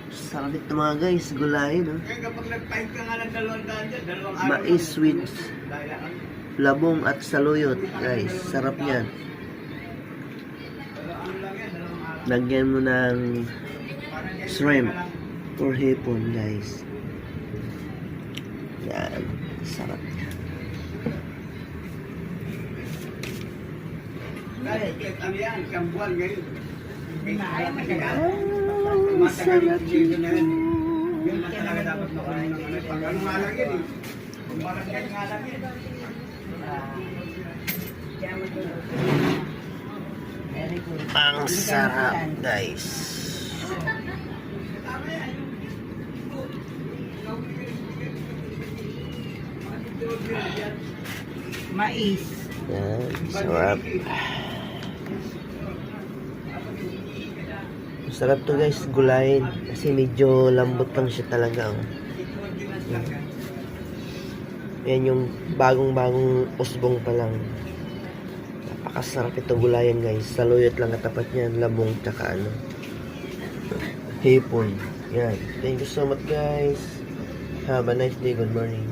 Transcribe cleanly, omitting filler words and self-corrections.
Sarap ito mga guys, gulayin, no? Kaya kapag nag-fight ka nga ng 200 dyan, 2 araw. Mais with labong at saluyot, guys. Sarap yan. Lagyan mo ng shrimp or hipon, guys. Yan. Sarap yan. Ano yan, isang buwan ngayon. Sarap Dito na yun. Yun na talaga dapat makunin ng ano. Pag ano nga lang yun eh. Kung barangay nga lang yun. Ang sarap, guys. Mais. Yan, sarap. Sarap to guys, gulayin. Kasi medyo lambot lang siya talaga. Oh. Yan yung bagong usbong pa lang. Napakasarap ito gulayan guys. Saluyot lang katapat niyan, labong tsaka ano. Hipon. Yan. Thank you so much guys. Have a nice day. Good morning.